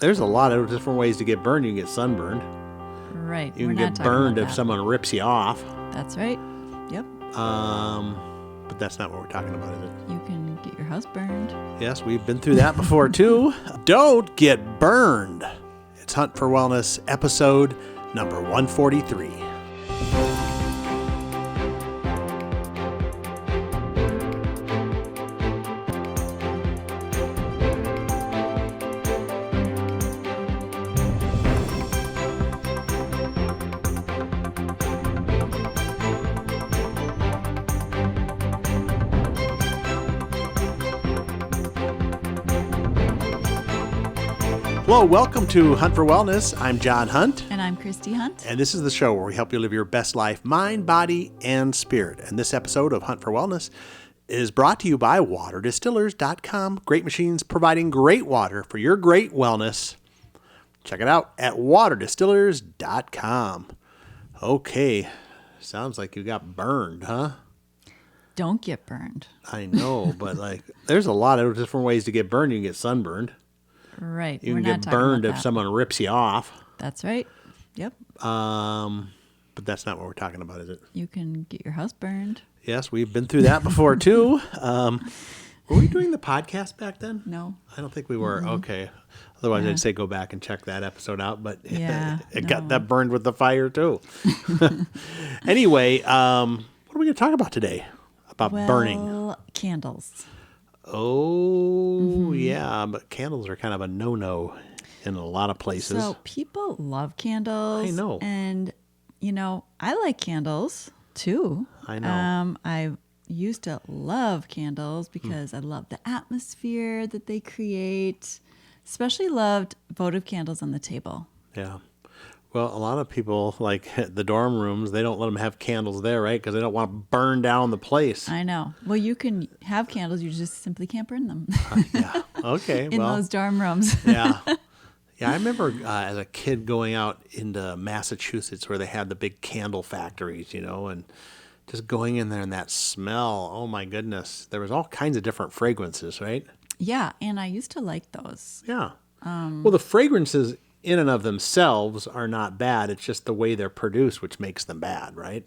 there's a lot of different ways to get burned. You can get sunburned. Right. You can get burned if someone rips you off. That's right. Yep. But that's not what we're talking about, is it? You can get your house burned. Yes, we've been through that before, too. Don't get burned. It's Hunt for Wellness, episode number 143. Hello, welcome to Hunt for Wellness. I'm John Hunt. And I'm Christy Hunt. And this is the show where we help you live your best life, mind, body, and spirit. And this episode of Hunt for Wellness is brought to you by waterdistillers.com. Great machines providing great water for your great wellness. Check it out at waterdistillers.com. Okay, sounds like you got burned, huh? Don't get burned. I know, but there's a lot of different ways to get burned. You can get sunburned. Right. You can get burned if someone rips you off. That's right. Yep. But that's not what we're talking about, is it? You can get your house burned. Yes, we've been through that before, too. Were we doing the podcast back then? No. I don't think we were. Mm-hmm. Okay. Otherwise, I'd say go back and check that episode out. But it got that burned with the fire, too. Anyway, what are we going to talk about today? About burning? Candles. Oh, yeah, but candles are kind of a no-no in a lot of places. So people love candles. I know. And, I like candles, too. I know. I used to love candles because I love the atmosphere that they create. Especially loved votive candles on the table. Yeah. Well, a lot of people, like the dorm rooms, they don't let them have candles there, right? Because they don't want to burn down the place. I know. Well, you can have candles, you just simply can't burn them. Yeah. Okay. In those dorm rooms. Yeah. Yeah, I remember as a kid going out into Massachusetts where they had the big candle factories, and just going in there and that smell. Oh, my goodness. There was all kinds of different fragrances, right? Yeah, and I used to like those. Yeah. Well, the fragrances in and of themselves are not bad. It's just the way they're produced which makes them bad, right?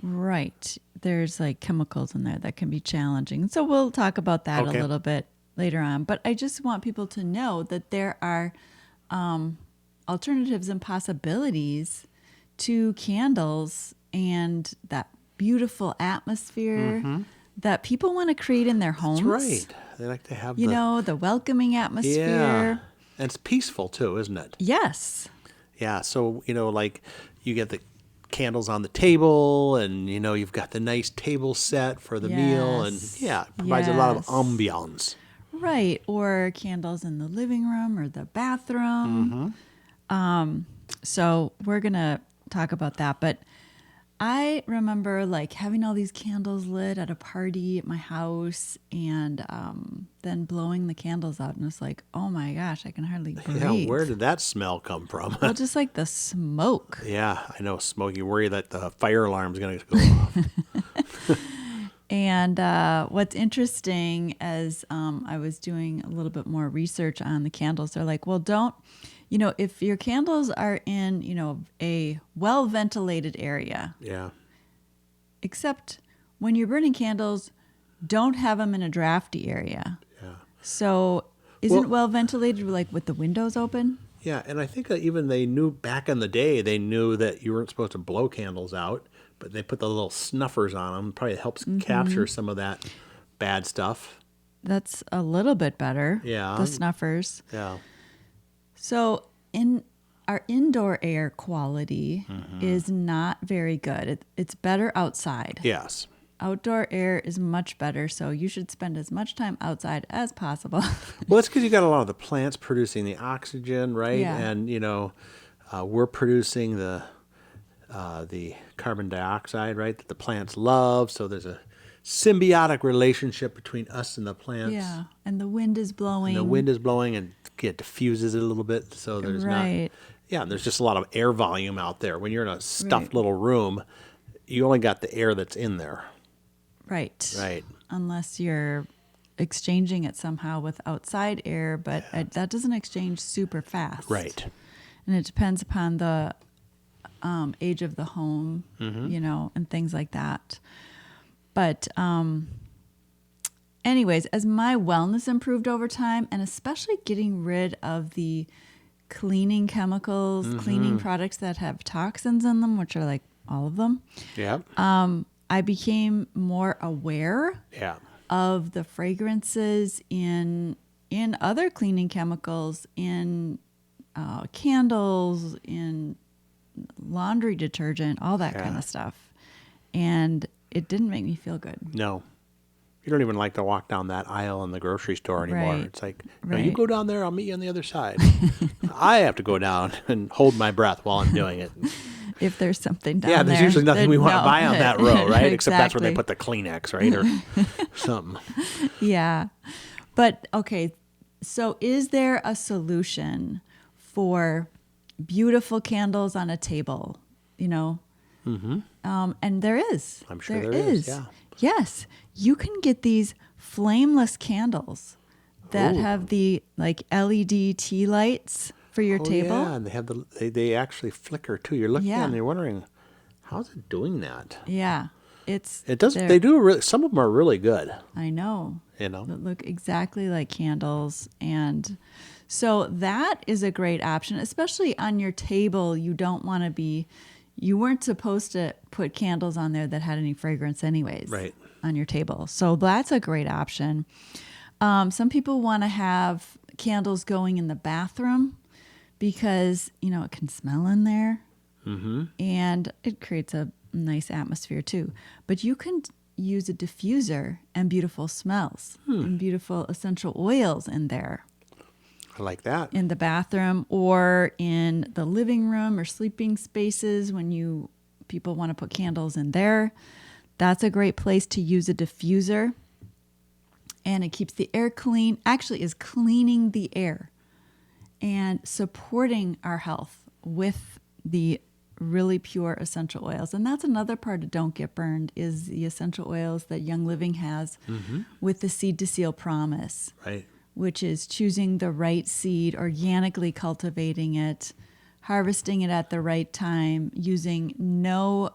Right. There's chemicals in there that can be challenging. So we'll talk about that a little bit later on. But I just want people to know that there are alternatives and possibilities to candles and that beautiful atmosphere that people want to create in their homes. That's right. They like to have the welcoming atmosphere. Yeah. And it's peaceful, too, isn't it? Yes. Yeah, so, you get the candles on the table, and, you've got the nice table set for the meal, and, it provides a lot of ambiance. Right, or candles in the living room or the bathroom. So we're going to talk about that, but I remember having all these candles lit at a party at my house and then blowing the candles out. And it's like, oh my gosh, I can hardly breathe. Yeah, where did that smell come from? Well, just the smoke. Yeah, I know, smoke. You worry that the fire alarm's going to go off. And what's interesting as I was doing a little bit more research on the candles, they're like, well, don't, if your candles are in, a well-ventilated area. Yeah. Except when you're burning candles, don't have them in a drafty area. Yeah. So isn't well-ventilated with the windows open? Yeah, and I think that even they knew back in the day, they knew that you weren't supposed to blow candles out, but they put the little snuffers on them. Probably helps capture some of that bad stuff. That's a little bit better. Yeah. The snuffers. Yeah. So our indoor air quality is not very good. It's better outside. Yes. Outdoor air is much better, so you should spend as much time outside as possible. Well, it's because you got a lot of the plants producing the oxygen, right? Yeah. And, we're producing the carbon dioxide, right, that the plants love. So there's a symbiotic relationship between us and the plants. Yeah, and the wind is blowing. And it diffuses it a little bit, so there's not. Yeah, and there's just a lot of air volume out there. When you're in a stuffed little room, you only got the air that's in there. Right. Right. Unless you're exchanging it somehow with outside air, but that doesn't exchange super fast. Right. And it depends upon the age of the home, and things like that. But anyways, as my wellness improved over time, and especially getting rid of the cleaning chemicals, cleaning products that have toxins in them, which are like all of them. Yeah. I became more aware of the fragrances in other cleaning chemicals, in candles, in laundry detergent, all that kind of stuff. And it didn't make me feel good. No. You don't even like to walk down that aisle in the grocery store anymore. Right. It's like, no, you go down there, I'll meet you on the other side. I have to go down and hold my breath while I'm doing it. If there's something down there. Yeah, there's usually nothing we want to buy on that row, right? Exactly. Except that's where they put the Kleenex, right? Or something. Yeah. But, okay, so is there a solution for beautiful candles on a table, and there is. I'm sure there is, yeah. Yes. You can get these flameless candles that have the LED tea lights for your table. Yeah, and they have they actually flicker too. You're looking at it and you're wondering, how's it doing that? Yeah. It does. They do really. Some of them are really good. I know. That look exactly like candles, and so that is a great option, especially on your table. You don't want to be. You weren't supposed to put candles on there that had any fragrance, anyways. Right. On your table, so that's a great option. Some people want to have candles going in the bathroom because it can smell in there, and it creates a nice atmosphere too. But you can use a diffuser and beautiful smells and beautiful essential oils in there. I like that. In the bathroom or in the living room or sleeping spaces when people want to put candles in there. That's a great place to use a diffuser. And it keeps the air clean, actually is cleaning the air and supporting our health with the really pure essential oils. And that's another part of Don't Get Burned is the essential oils that Young Living has with the Seed to Seal promise. Right. Which is choosing the right seed, organically cultivating it, harvesting it at the right time, using no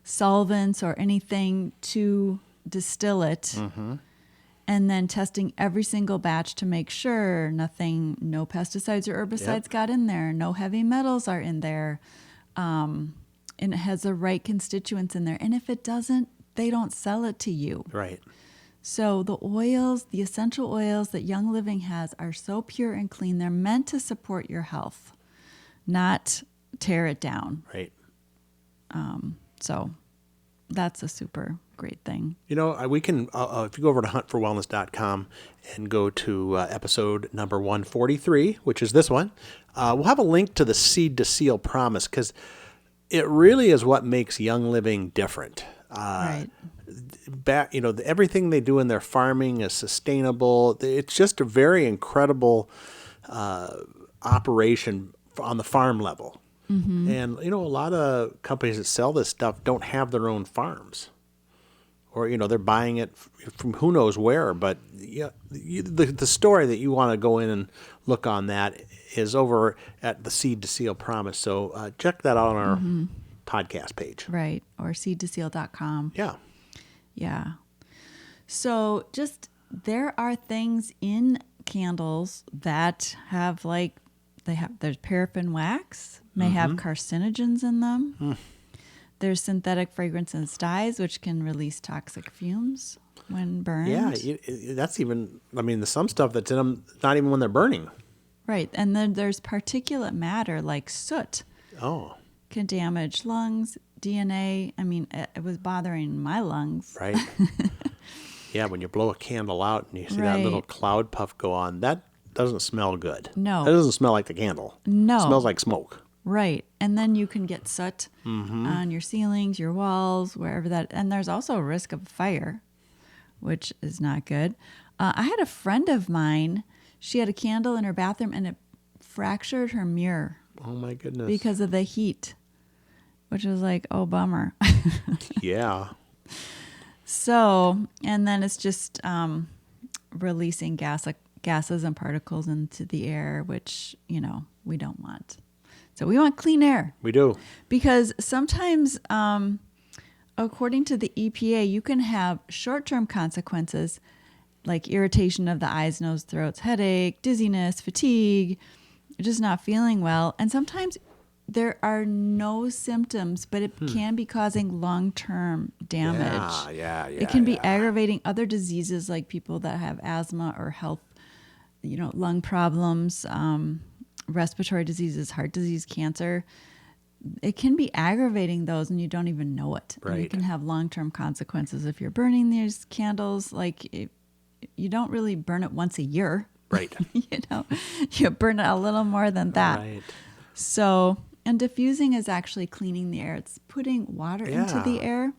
solvents or anything to distill it, and then testing every single batch to make sure no pesticides or herbicides got in there, no heavy metals are in there, and it has the right constituents in there. And if it doesn't, they don't sell it to you. Right. So the oils, the essential oils that Young Living has are so pure and clean. They're meant to support your health, not tear it down. Right. So that's a super great thing. We can, if you go over to Hunt4Wellness.com and go to episode number 143, which is this one, we'll have a link to the Seed to Seal promise because it really is what makes Young Living different. Right. Everything they do in their farming is sustainable. It's just a very incredible operation on the farm level. And, a lot of companies that sell this stuff don't have their own farms. Or, they're buying it from who knows where. But the story that you want to go in and look on that is over at the Seed to Seal promise. So check that out on our podcast page. Right. Or seedtoseal.com. Yeah. Yeah. So there are things in candles that have there's paraffin wax, may have carcinogens in them. There's synthetic fragrances dyes, which can release toxic fumes when burned. Yeah, that's even, some stuff that's in them, not even when they're burning. Right. And then there's particulate matter like soot. Oh. Can damage lungs, DNA. It was bothering my lungs. Right. Yeah, when you blow a candle out and you see that little cloud puff go on, that doesn't smell good. No. That doesn't smell like the candle. No. It smells like smoke. Right. And then you can get soot on your ceilings, your walls, wherever that. And there's also a risk of fire, which is not good. I had a friend of mine. She had a candle in her bathroom and it fractured her mirror. Oh, my goodness. Because of the heat, which was like, oh, bummer. Yeah. So, and then it's just releasing gases and particles into the air, which, we don't want. So we want clean air. We do. Because sometimes, according to the EPA, you can have short-term consequences like irritation of the eyes, nose, throats, headache, dizziness, fatigue, just not feeling well. And sometimes there are no symptoms, but it can be causing long-term damage. Yeah. It can be aggravating other diseases like people that have asthma or health, lung problems, respiratory diseases, heart disease, cancer. It can be aggravating those and you don't even know it. Right. And you can have long-term consequences if you're burning these candles. You don't really burn it once a year. Right. You burn it a little more than that. Right. So, and diffusing is actually cleaning the air. It's putting water into the air.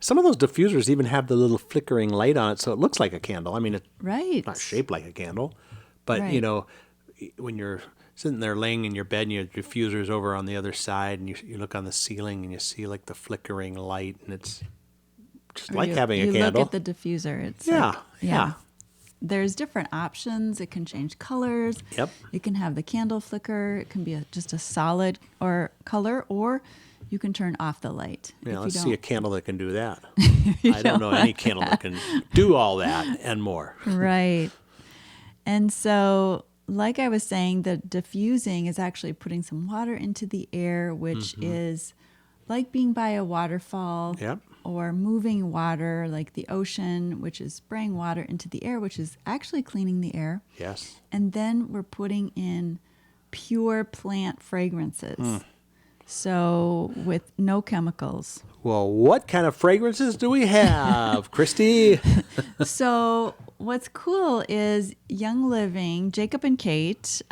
Some of those diffusers even have the little flickering light on it, so it looks like a candle. I mean, it's not shaped like a candle, but, when you're sitting there laying in your bed and your diffuser's over on the other side and you look on the ceiling and you see like the flickering light and it's just like having a candle. You look at the diffuser. It's yeah. There's different options. It can change colors. Yep. It can have the candle flicker. It can be just a solid or color, or you can turn off the light. Yeah, let's see a candle that can do that. I don't know any candle that can do all that and more. Right. And so, like I was saying, the diffusing is actually putting some water into the air, which is like being by a waterfall. Yep. Or moving water like the ocean, which is spraying water into the air, which is actually cleaning the air. Yes. And then we're putting in pure plant fragrances. So with no chemicals. Well, what kind of fragrances do we have, Christy? So what's cool is Young Living, Jacob and Kait.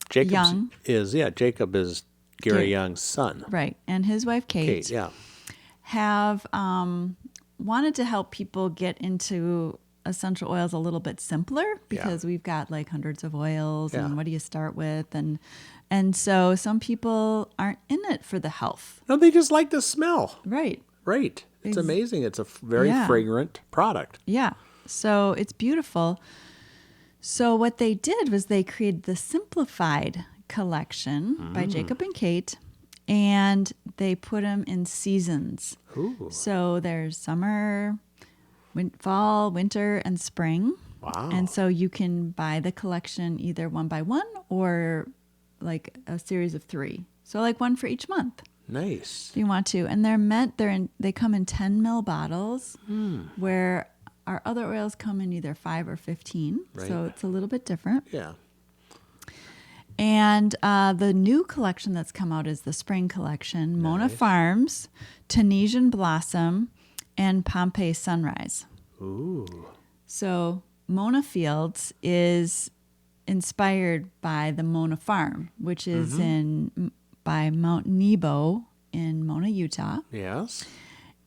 Jacob is Gary Young's son. Right. And his wife, Kait. Have wanted to help people get into essential oils a little bit simpler because we've got like hundreds of oils and what do you start with? And so some people aren't in it for the health. No, they just like the smell. Right. Right. It's amazing. It's a very fragrant product. Yeah. So it's beautiful. So what they did was they created the Simplified collection by Jacob and Kait. And they put them in seasons. Ooh. So there's summer, fall, winter, and spring. Wow. And so you can buy the collection either one by one or like a series of 3. So like one for each month. Nice. If you want to. And they come in 10 ml bottles where our other oils come in either 5 or 15. Right. So it's a little bit different. Yeah. And the new collection that's come out is the spring collection, Mona Farms, Tunisian Blossom, and Pompeii Sunrise. Ooh. So Mona Fields is inspired by the Mona Farm, which is by Mount Nebo in Mona, Utah. Yes.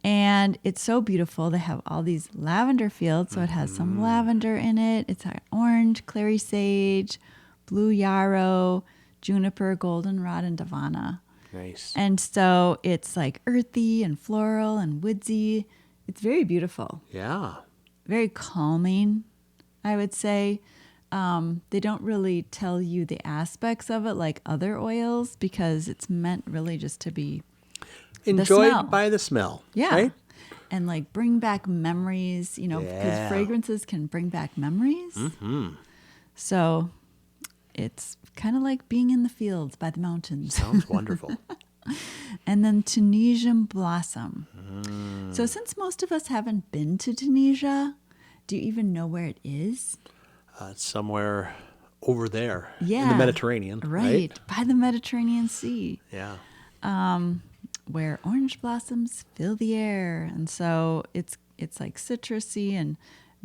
And it's so beautiful. They have all these lavender fields, so it has some lavender in it. It's got orange, clary sage, blue yarrow, juniper, goldenrod, and davana. Nice. And so it's like earthy and floral and woodsy. It's very beautiful. Yeah. Very calming, I would say. They don't really tell you the aspects of it like other oils because it's meant really just to be enjoyed by the smell. Yeah. Right? And like bring back memories, because fragrances can bring back memories. Mm-hmm. So it's kind of like being in the fields by the mountains. Sounds wonderful. And then Tunisian Blossom. So since most of us haven't been to Tunisia, do you even know where it is? It's somewhere over there in Yeah. the Mediterranean. Right. By the Mediterranean Sea. Yeah. Where orange blossoms fill the air. And so it's like citrusy and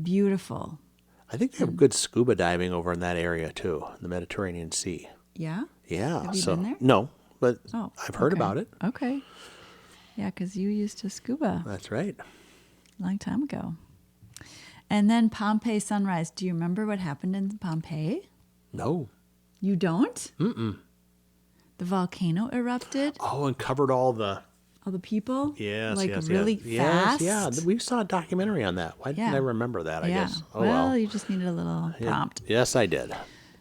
beautiful. I think they have good scuba diving over in that area too, in the Mediterranean Sea. Yeah? Yeah. Have you been there? No, but Oh, I've heard okay. about it. Okay. Yeah, because you used to scuba That's right. a long time ago. And then Pompeii Sunrise. Do you remember what happened in Pompeii? No. You don't? Mm-mm. The volcano erupted. Oh, and covered all the all the people. Yes, like yes, really yes. fast. Yes, yeah. We saw a documentary on that. Why didn't I remember that? I guess. Oh well, you just needed a little prompt. Yes, I did.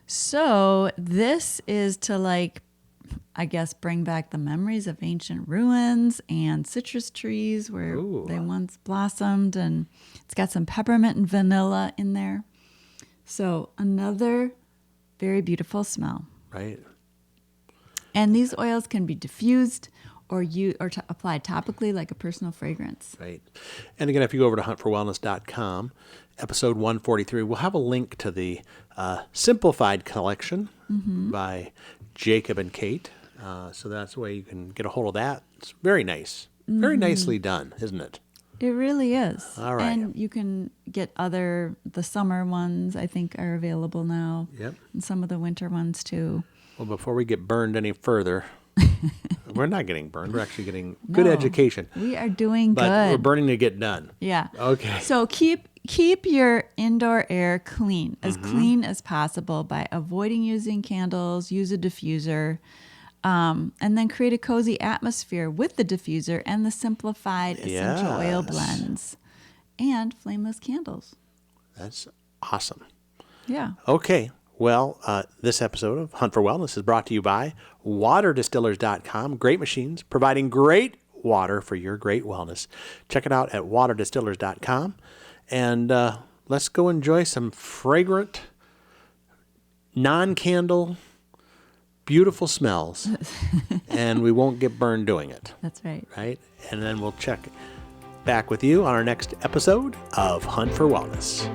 So this is to like, I guess, bring back the memories of ancient ruins and citrus trees where they once blossomed, and it's got some peppermint and vanilla in there. So another very beautiful smell. Right. And these oils can be diffused or applied topically like a personal fragrance. Right. And again, if you go over to Hunt4Wellness.com, episode 143, we'll have a link to the Simplified collection by Jacob and Kait. So that's the way you can get a hold of that. It's very nice. Very nicely done, isn't it? It really is. All right. And you can get the summer ones, I think, are available now. Yep. And some of the winter ones too. Well, before we get burned any further, we're not getting burned. We're actually getting good education. We are doing but good. We're burning to get done. Yeah. Okay. So keep your indoor air clean, as clean as possible by avoiding using candles, use a diffuser, and then create a cozy atmosphere with the diffuser and the simplified essential oil blends and flameless candles. That's awesome. Yeah. Okay. Well, this episode of Hunt for Wellness is brought to you by waterdistillers.com. Great machines providing great water for your great wellness. Check it out at waterdistillers.com. And let's go enjoy some fragrant, non-candle, beautiful smells. And we won't get burned doing it. That's right. Right? And then we'll check back with you on our next episode of Hunt for Wellness.